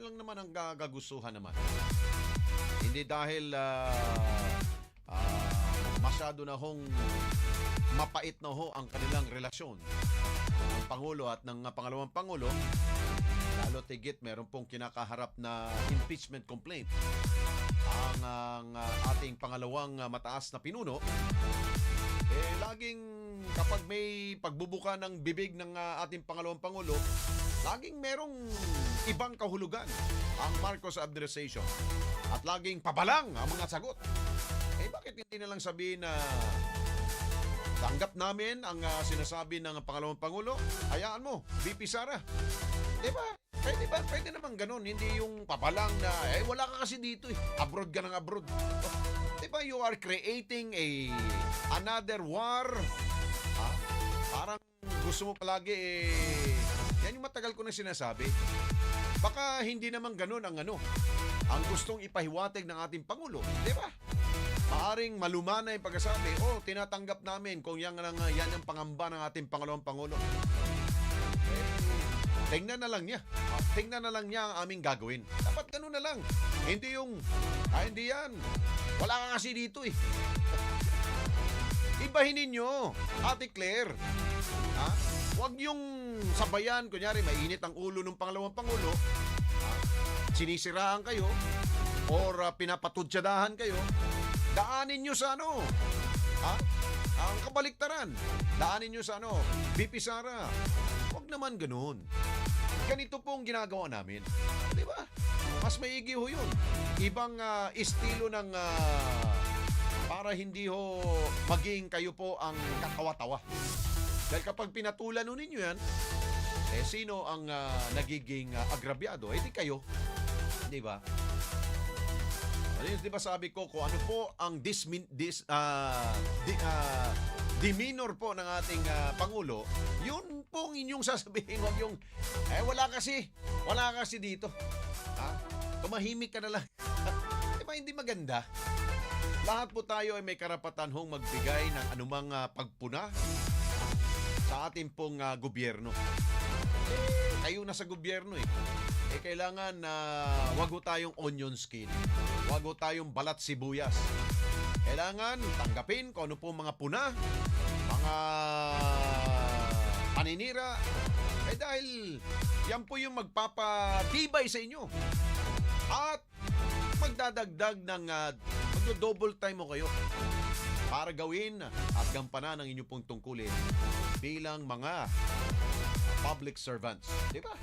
Yun lang naman ang kagustuhan naman. Hindi dahil masyado na hong mapait na ho ang kanilang relasyon ng Pangulo at ng pangalawang Pangulo, lalo tigit meron pong kinakaharap na impeachment complaint ang ating pangalawang mataas na pinuno. Laging kapag may pagbubuka ng bibig ng ating pangalawang Pangulo, laging merong ibang kahulugan ang Marcos administration at laging pabalang ang mga sagot. Bakit hindi na lang sabihin na tanggap namin ang sinasabi ng pangalawang Pangulo, hayaan mo, VP Sara. Diba? Pwede naman ganun. Hindi yung pabalang na, wala ka kasi dito abroad ka ng abroad. Diba, you are creating another war. Parang gusto mo palagi yan yung matagal ko na sinasabi. Baka hindi naman ganun ang gustong ipahiwatig ng ating Pangulo. Diba? Maaring malumana yung pagkasabi, tinatanggap namin kung yan ang pangamba ng ating pangalawang Pangulo. Tingnan na lang niya. Tingnan na lang niya ang aming gagawin. Dapat ganun na lang. Hindi yung, hindi yan. Wala ka kasi dito Ibahin ninyo, Ate Claire. Huwag yung sabayan, kunyari, mainit ang ulo ng pangalawang Pangulo. Sinisiraan kayo or pinapatutsadahan kayo. Daanin nyo sa ang kabaliktaran. Daanin nyo sa VP Sara. Huwag naman ganun. Ganito pong ginagawa namin. Di ba? Mas maigi ho yun. Ibang estilo ng para hindi ho maging kayo po ang katawa-tawa. Dahil kapag pinatulan ho ninyo yan, sino ang nagiging agrabyado? Di kayo. Di ba? Di ba sabi ko kung ano po ang demeanor po ng ating Pangulo, yun pong inyong sasabihin. Huwag yung, wala kasi dito. Tumahimik ka na lang. Diba hindi maganda? Lahat po tayo ay may karapatan hong magbigay ng anumang pagpuna sa ating pong gobyerno. Kayo na sa gobyerno kailangan wag ho tayong onion skin. Wag ho tayong balat sibuyas. Kailangan tanggapin kung ano po mga puna, mga paninira. Dahil yan po yung magpapatibay sa inyo. At magdadagdag ng magdo-double time mo kayo para gawin at gampanan ang inyong pong tungkulin bilang mga public servants. Di ba?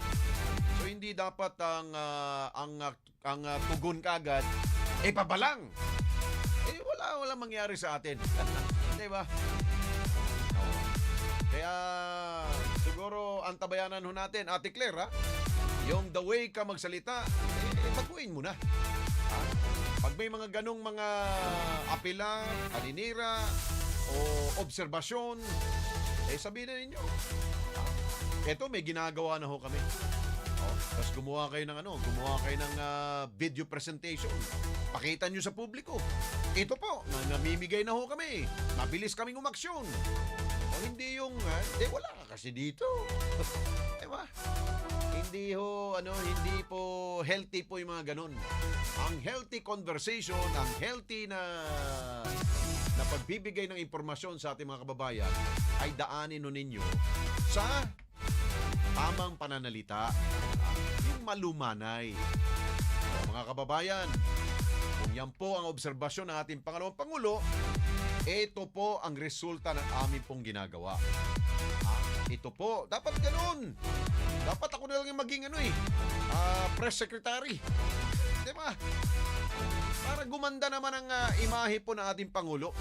So hindi dapat ang tugon kagad pabalang. Wala mangyari sa atin. Di ba? Kaya siguro ang tabayanan ho natin, Ate Claire, yung the way ka magsalita, baguhin mo na. Pag may mga ganong mga apela, paninira o obserbasyon, sabihin na ninyo. Eto, may ginagawa na ho kami. Tapos gumawa kayo ng video presentation. Pakita nyo sa publiko. Ito po, namimigay na ho kami. Mabilis kaming umaksyon. O hindi yung, wala ka kasi dito. Diba? Hindi po healthy po yung mga ganun. Ang healthy conversation, ang healthy na pagbibigay ng impormasyon sa ating mga kababayan ay daanin nun ninyo sa tamang pananalita, yung malumanay. Mga kababayan, kung yan po ang obserbasyon ng ating pangalawang Pangulo, ito po ang resulta ng aming pong ginagawa. Ito po, dapat ganun. Dapat ako na lang yung maging press secretary. Diba? Para gumanda naman ang imahe po ng ating Pangulo.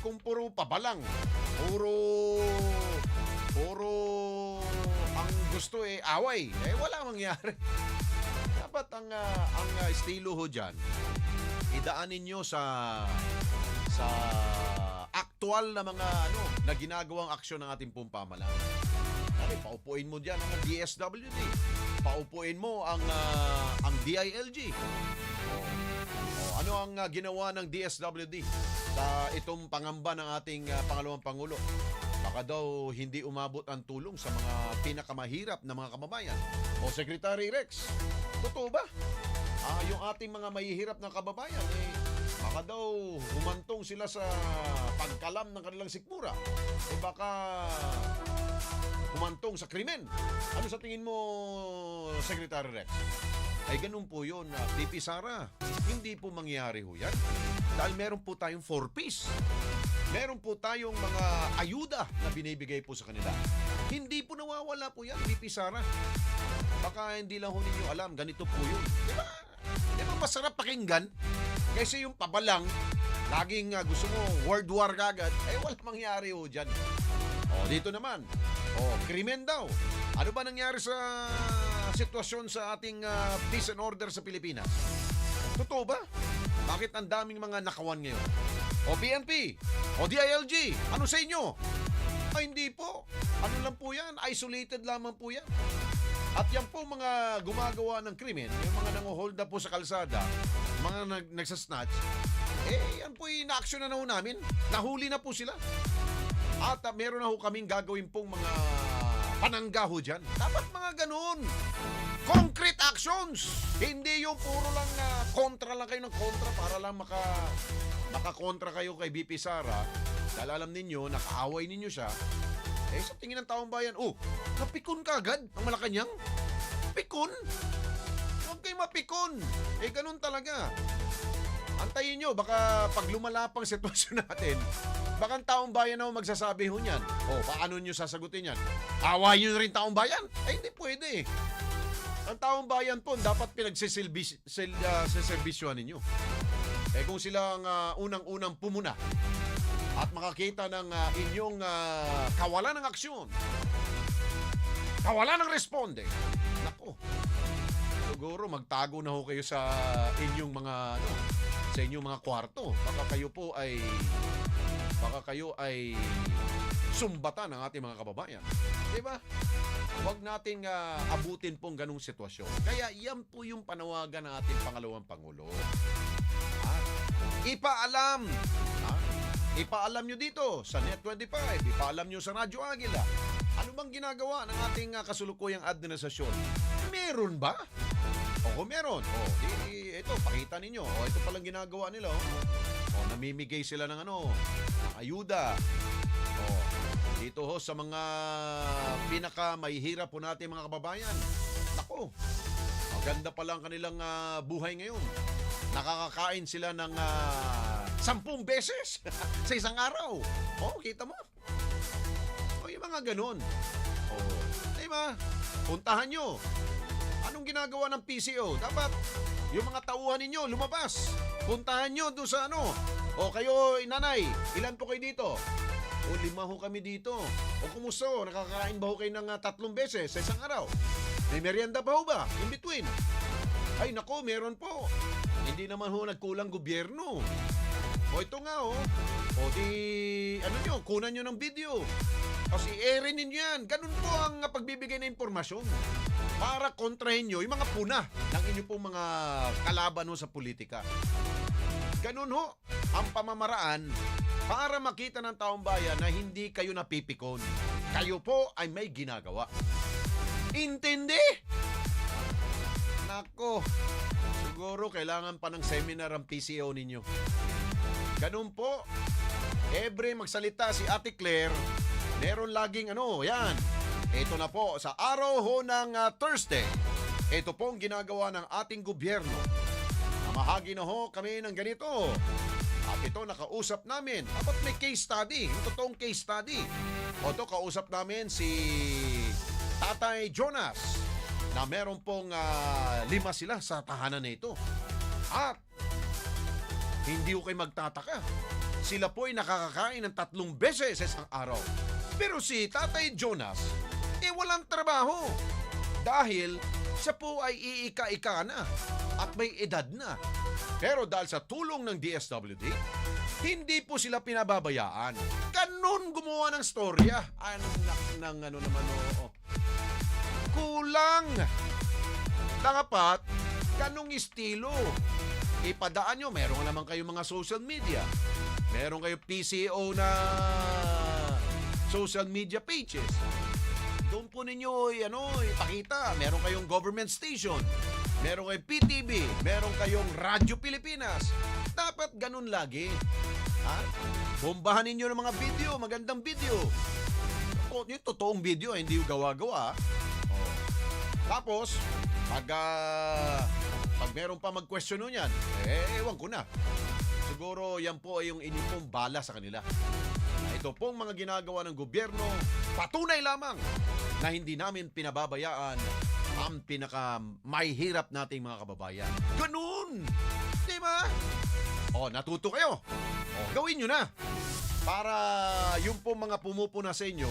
Kung puro pabalang, puro ang gusto away, wala mangyari. Dapat ang estilo ho dyan, idaanin nyo sa aktual na mga na ginagawang aksyon ng ating pong pamahalaan. Paupuin mo dyan ang DSWD. Paupuin mo ang DILG. Ano ang ginawa ng DSWD sa itong pangamba ng ating pangalawang Pangulo? Baka daw hindi umabot ang tulong sa mga pinakamahirap na mga kababayan. O Secretary Rex, Totoo ba? Yung ating mga mahihirap na kababayan, baka daw humantong sila sa pagkalam ng kanilang sikmura. Baka humantong sa krimen. Ano sa tingin mo, Secretary Rex? Ay ganun po yun, VP Sara. Hindi po mangyayari ho yan. Dahil meron po tayong 4Ps. Meron po tayong mga ayuda na binibigay po sa kanila. Hindi po nawawala po yan, VP Sara. Baka hindi lang ho ninyo alam, ganito po yun. Di ba masarap pakinggan? Kasi yung pabalang, laging gusto mo world war kagad, wala mangyari ho dyan. Dito naman, krimen daw. Ano ba nangyari sa sitwasyon sa ating peace and order sa Pilipinas? Totoo ba? Bakit ang daming mga nakawan ngayon? O PNP? O DILG? Ano sa inyo? Hindi po. Ano lang po yan? Isolated lamang po yan. At yan po mga gumagawa ng krimen, yung mga nanguhold na po sa kalsada, mga nagsasnatch, yan po ina-action na ho namin. Nahuli na po sila. At meron na ho kaming gagawin pong mga panangga ho dyan. Dapat mga ganun. Concrete actions. Hindi yung puro lang kontra lang kayo ng kontra para lang makakontra kayo kay BP Sara. Dahil alam ninyo, nakaaway ninyo siya. Sa tingin ng taong bayan, napikon ka agad ang Malacanang? Pikon? Huwag kayo mapikon. Ganun talaga. Antayin nyo, baka pag lumalapang sitwasyon natin, baka ang taong bayan na magsasabi ho niyan. Paano nyo sasagutin yan? Awayin nyo rin taong bayan? Hindi pwede. Ang taong bayan po, dapat pinagsiservisyohan ninyo. Kung sila ang unang-unang pumuna at makakita ng inyong kawalan ng aksyon, kawalan ng responde, nako, siguro magtago na ho kayo sa inyong mga kwarto. Baka kayo ay sumbatan ng ating mga kababayan. Diba? Huwag nating abutin pong ganung sitwasyon. Kaya yan po yung panawagan ng ating pangalawang Pangulo. Ipaalam. Ipaalam nyo dito sa Net25. Ipaalam nyo sa Radyo Agila. Ano bang ginagawa ng ating kasulukuyang administrasyon? Meron ba? Kung meron, ito, pakita ninyo. Ito palang ginagawa nila. Namimigay sila ng ayuda. Dito ho sa mga pinaka-mahihirap po natin mga kababayan. Nako, maganda pala ang kanilang buhay ngayon. Nakakakain sila ng 10 beses sa isang araw. Kita mo? Yung mga ganun. Diba? Puntahan nyo. Anong ginagawa ng PCO? Dapat yung mga tauhan ninyo lumabas. Puntahan nyo doon sa kayo, nanay, ilan po kayo dito? 5 ho kami dito. Kumusta ho? Nakakain ba ho kayo ng 3 beses sa isang araw? May merienda pa ho ba? In between? Ay nako, meron po. Hindi naman ho nagkulang gobyerno. Ito nga kunan nyo ng video. Kasi i-airin ninyo yan. Ganun po ang pagbibigay ng impormasyon. Para kontrahin nyo yung mga puna ng inyo pong mga kalaban sa politika. Ganun ho ang pamamaraan para makita ng taong bayan na hindi kayo napipikon. Kayo po ay may ginagawa. Intindi? Nako, siguro kailangan pa ng seminar ang PCO ninyo. Ganun po. Every magsalita si Ate Claire, meron laging yan. Ito na po, sa araw ho ng Thursday, ito pong ginagawa ng ating gobyerno. Namahagi na ho kami ng ganito. At ito nakausap namin. Dapat may case study, yung totoong case study. Ito kausap namin si Tatay Jonas na meron pong 5 sila sa tahanan na ito. At hindi ko kayo magtataka. Sila po ay nakakakain ng 3 beses sa isang araw. Pero si Tatay Jonas, walang trabaho. Dahil siya po ay iika-ika na at may edad na. Pero dahil sa tulong ng DSWD, hindi po sila pinababayaan. Ganun gumawa ng storya. Kulang. Dapat, ganung estilo. Ipadaan nyo, meron naman kayo mga social media. Meron kayo PCO na social media pages. Doon po ninyo ipakita. Meron kayong government station. meron kayong PTV, meron kayong Radyo Pilipinas. Dapat ganun lagi. Ha? Bombahan ninyo ng mga video, magandang video. Yung totoong video, hindi yung gawa-gawa. Oh. Tapos, pag meron pa mag-question nun yan, ewan ko na. Siguro yan po ay yung inipong bala sa kanila. Ito pong mga ginagawa ng gobyerno, patunay lamang na hindi namin pinababayaan ang mahihirap nating mga kababayan. Ganun! Di ba? O, natuto kayo. O, gawin nyo na. Para yung pong mga pumupuna sa inyo,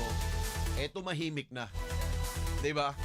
eto mahimik na. Di ba?